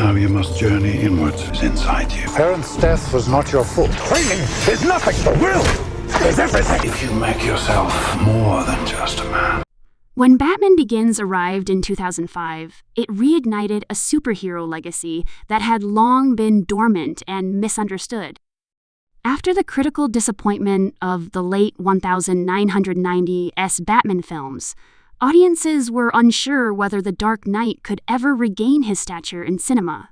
Now you must journey inwards. It's inside you. Parents' death was not your fault. Training is nothing. The will is everything. If you make yourself more than just a man. When Batman Begins arrived in 2005, it reignited a superhero legacy that had long been dormant and misunderstood. After the critical disappointment of the late 1990s Batman films, audiences were unsure whether The Dark Knight could ever regain his stature in cinema.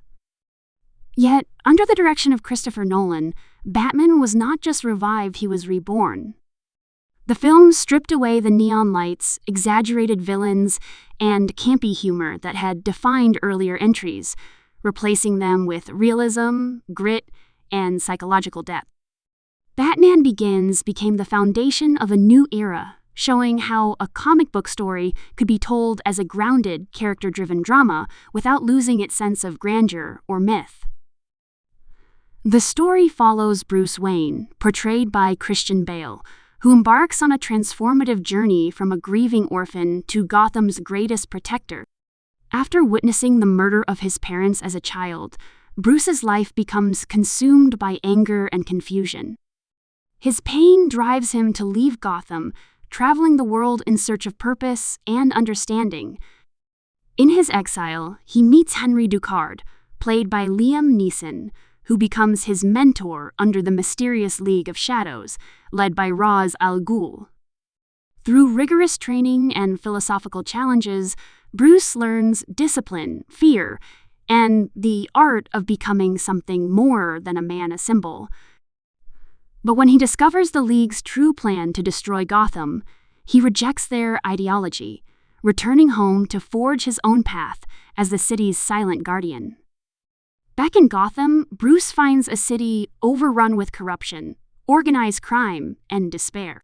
Yet, under the direction of Christopher Nolan, Batman was not just revived, he was reborn. The film stripped away the neon lights, exaggerated villains, and campy humor that had defined earlier entries, replacing them with realism, grit, and psychological depth. Batman Begins became the foundation of a new era, showing how a comic book story could be told as a grounded, character-driven drama without losing its sense of grandeur or myth. The story follows Bruce Wayne, portrayed by Christian Bale, who embarks on a transformative journey from a grieving orphan to Gotham's greatest protector. After witnessing the murder of his parents as a child, Bruce's life becomes consumed by anger and confusion. His pain drives him to leave Gotham, traveling the world in search of purpose and understanding. In his exile, he meets Henry Ducard, played by Liam Neeson, who becomes his mentor under the mysterious League of Shadows, led by Ra's al Ghul. Through rigorous training and philosophical challenges, Bruce learns discipline, fear, and the art of becoming something more than a man, a symbol. But when he discovers the League's true plan to destroy Gotham, he rejects their ideology, returning home to forge his own path as the city's silent guardian. Back in Gotham, Bruce finds a city overrun with corruption, organized crime, and despair.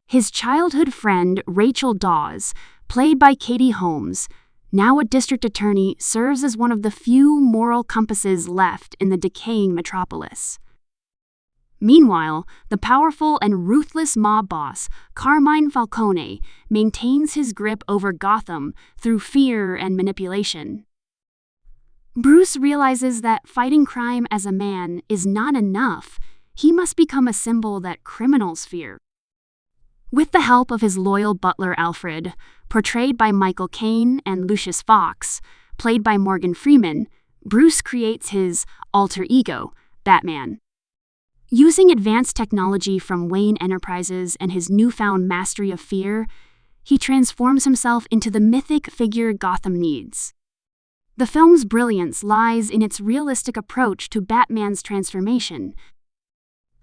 His childhood friend, Rachel Dawes, played by Katie Holmes, now a district attorney, serves as one of the few moral compasses left in the decaying metropolis. Meanwhile, the powerful and ruthless mob boss, Carmine Falcone, maintains his grip over Gotham through fear and manipulation. Bruce realizes that fighting crime as a man is not enough. He must become a symbol that criminals fear. With the help of his loyal butler Alfred, portrayed by Michael Caine, and Lucius Fox, played by Morgan Freeman, Bruce creates his alter ego, Batman. Using advanced technology from Wayne Enterprises and his newfound mastery of fear, he transforms himself into the mythic figure Gotham needs. The film's brilliance lies in its realistic approach to Batman's transformation.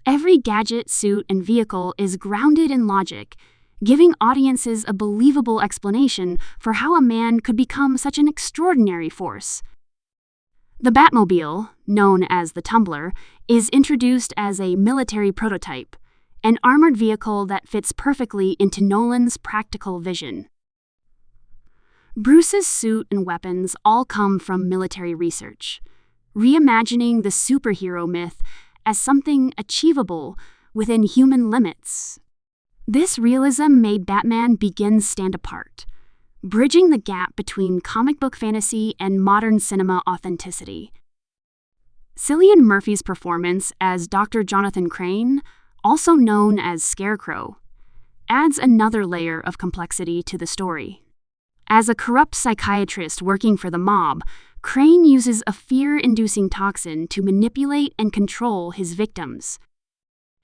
Every gadget, suit, and vehicle is grounded in logic, giving audiences a believable explanation for how a man could become such an extraordinary force. The Batmobile, known as the Tumbler, is introduced as a military prototype, an armored vehicle that fits perfectly into Nolan's practical vision. Bruce's suit and weapons all come from military research, reimagining the superhero myth as something achievable within human limits. This realism made Batman Begins stand apart, bridging the gap between comic book fantasy and modern cinema authenticity. Cillian Murphy's performance as Dr. Jonathan Crane, also known as Scarecrow, adds another layer of complexity to the story. As a corrupt psychiatrist working for the mob, Crane uses a fear-inducing toxin to manipulate and control his victims.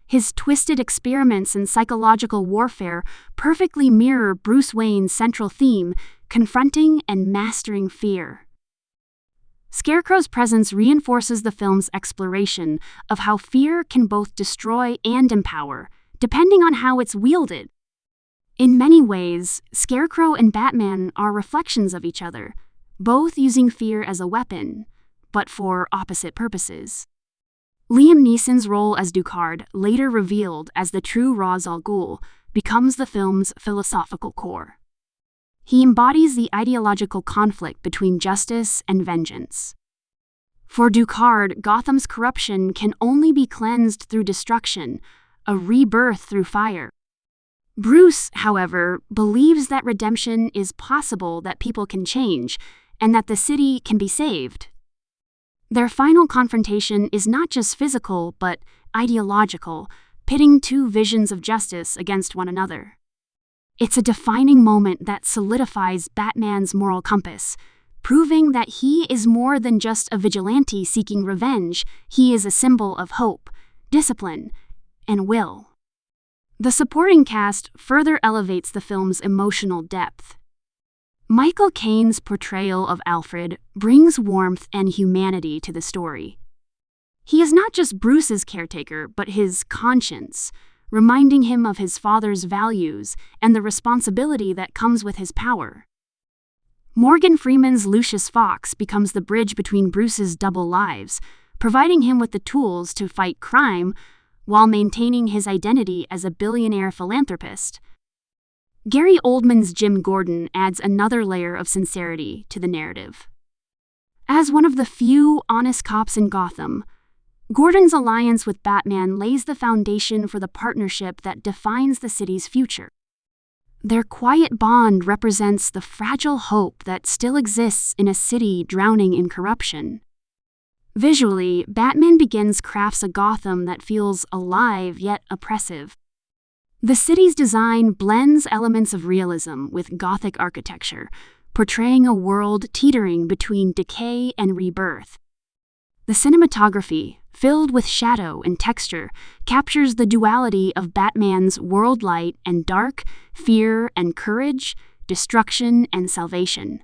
His twisted experiments in psychological warfare perfectly mirror Bruce Wayne's central theme, confronting and mastering fear. Scarecrow's presence reinforces the film's exploration of how fear can both destroy and empower, depending on how it's wielded. In many ways, Scarecrow and Batman are reflections of each other, both using fear as a weapon, but for opposite purposes. Liam Neeson's role as Ducard, later revealed as the true Ra's al Ghul, becomes the film's philosophical core. He embodies the ideological conflict between justice and vengeance. For Ducard, Gotham's corruption can only be cleansed through destruction, a rebirth through fire. Bruce, however, believes that redemption is possible, that people can change, and that the city can be saved. Their final confrontation is not just physical, but ideological, pitting two visions of justice against one another. It's a defining moment that solidifies Batman's moral compass, proving that he is more than just a vigilante seeking revenge. He is a symbol of hope, discipline, and will. The supporting cast further elevates the film's emotional depth. Michael Caine's portrayal of Alfred brings warmth and humanity to the story. He is not just Bruce's caretaker, but his conscience, reminding him of his father's values and the responsibility that comes with his power. Morgan Freeman's Lucius Fox becomes the bridge between Bruce's double lives, providing him with the tools to fight crime while maintaining his identity as a billionaire philanthropist. Gary Oldman's Jim Gordon adds another layer of sincerity to the narrative. As one of the few honest cops in Gotham, Gordon's alliance with Batman lays the foundation for the partnership that defines the city's future. Their quiet bond represents the fragile hope that still exists in a city drowning in corruption. Visually, Batman Begins crafts a Gotham that feels alive yet oppressive. The city's design blends elements of realism with Gothic architecture, portraying a world teetering between decay and rebirth. The cinematography, filled with shadow and texture, captures the duality of Batman's world light and dark, fear and courage, destruction and salvation.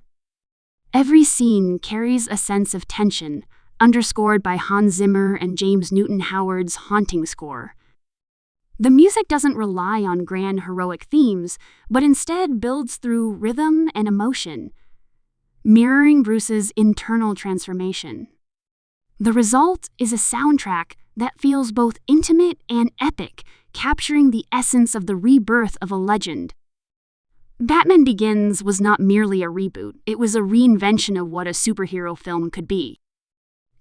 Every scene carries a sense of tension, underscored by Hans Zimmer and James Newton Howard's haunting score. The music doesn't rely on grand heroic themes, but instead builds through rhythm and emotion, mirroring Bruce's internal transformation. The result is a soundtrack that feels both intimate and epic, capturing the essence of the rebirth of a legend. Batman Begins was not merely a reboot, it was a reinvention of what a superhero film could be.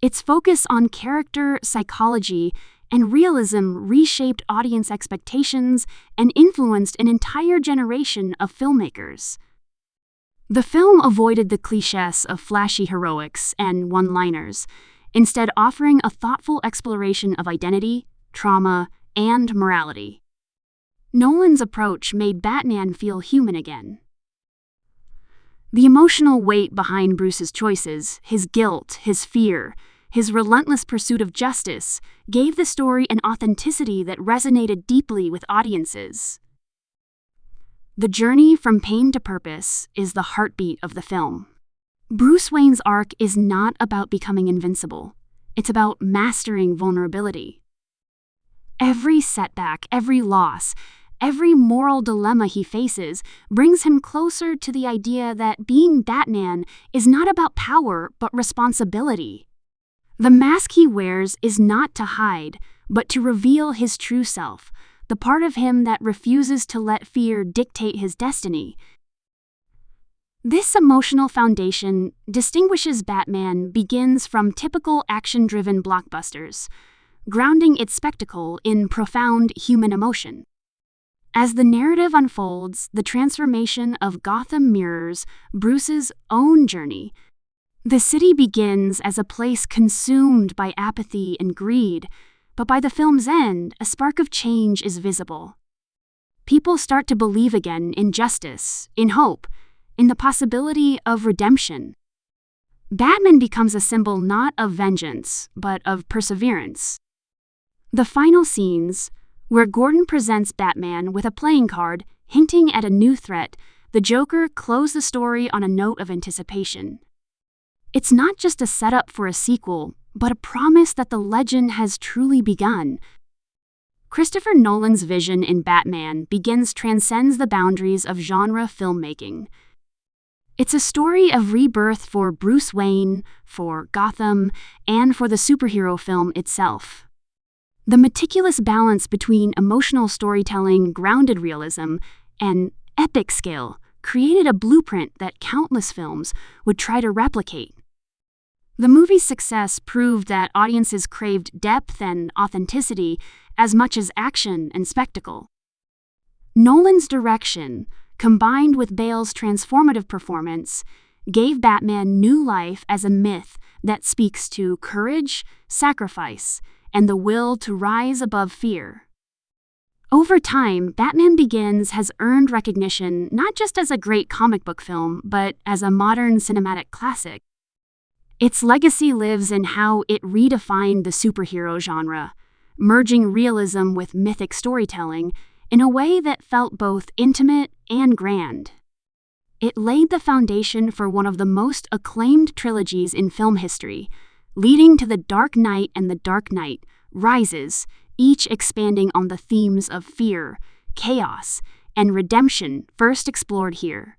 Its focus on character, psychology, and realism reshaped audience expectations and influenced an entire generation of filmmakers. The film avoided the clichés of flashy heroics and one-liners, instead offering a thoughtful exploration of identity, trauma, and morality. Nolan's approach made Batman feel human again. The emotional weight behind Bruce's choices, his guilt, his fear, his relentless pursuit of justice, gave the story an authenticity that resonated deeply with audiences. The journey from pain to purpose is the heartbeat of the film. Bruce Wayne's arc is not about becoming invincible. It's about mastering vulnerability. Every setback, every loss, every moral dilemma he faces brings him closer to the idea that being Batman is not about power but responsibility. The mask he wears is not to hide, but to reveal his true self, the part of him that refuses to let fear dictate his destiny. This emotional foundation distinguishes Batman Begins from typical action-driven blockbusters, grounding its spectacle in profound human emotion. As the narrative unfolds, the transformation of Gotham mirrors Bruce's own journey. The city begins as a place consumed by apathy and greed, but by the film's end, a spark of change is visible. People start to believe again in justice, in hope, in the possibility of redemption. Batman becomes a symbol not of vengeance, but of perseverance. The final scenes, where Gordon presents Batman with a playing card hinting at a new threat, the Joker close the story on a note of anticipation. It's not just a setup for a sequel, but a promise that the legend has truly begun. Christopher Nolan's vision in Batman Begins transcends the boundaries of genre filmmaking. It's a story of rebirth for Bruce Wayne, for Gotham, and for the superhero film itself. The meticulous balance between emotional storytelling, grounded realism, and epic scale created a blueprint that countless films would try to replicate. The movie's success proved that audiences craved depth and authenticity as much as action and spectacle. Nolan's direction, combined with Bale's transformative performance, gave Batman new life as a myth that speaks to courage, sacrifice, and the will to rise above fear. Over time, Batman Begins has earned recognition not just as a great comic book film, but as a modern cinematic classic. Its legacy lives in how it redefined the superhero genre, merging realism with mythic storytelling in a way that felt both intimate and grand. It laid the foundation for one of the most acclaimed trilogies in film history, leading to The Dark Knight and The Dark Knight Rises, each expanding on the themes of fear, chaos, and redemption first explored here.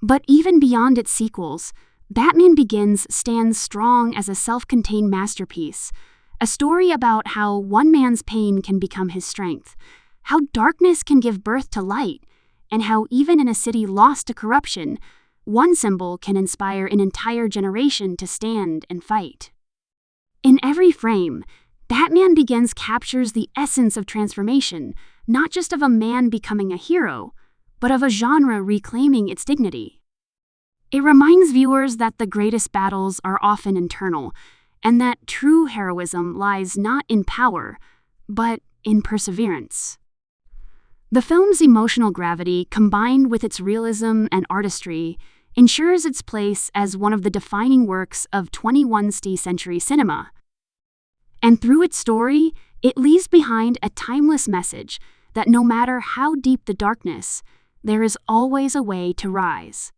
But even beyond its sequels, Batman Begins stands strong as a self-contained masterpiece, a story about how one man's pain can become his strength, how darkness can give birth to light, and how even in a city lost to corruption, one symbol can inspire an entire generation to stand and fight. In every frame, Batman Begins captures the essence of transformation, not just of a man becoming a hero, but of a genre reclaiming its dignity. It reminds viewers that the greatest battles are often internal, and that true heroism lies not in power, but in perseverance. The film's emotional gravity, combined with its realism and artistry, ensures its place as one of the defining works of 21st century cinema. And through its story, it leaves behind a timeless message that no matter how deep the darkness, there is always a way to rise.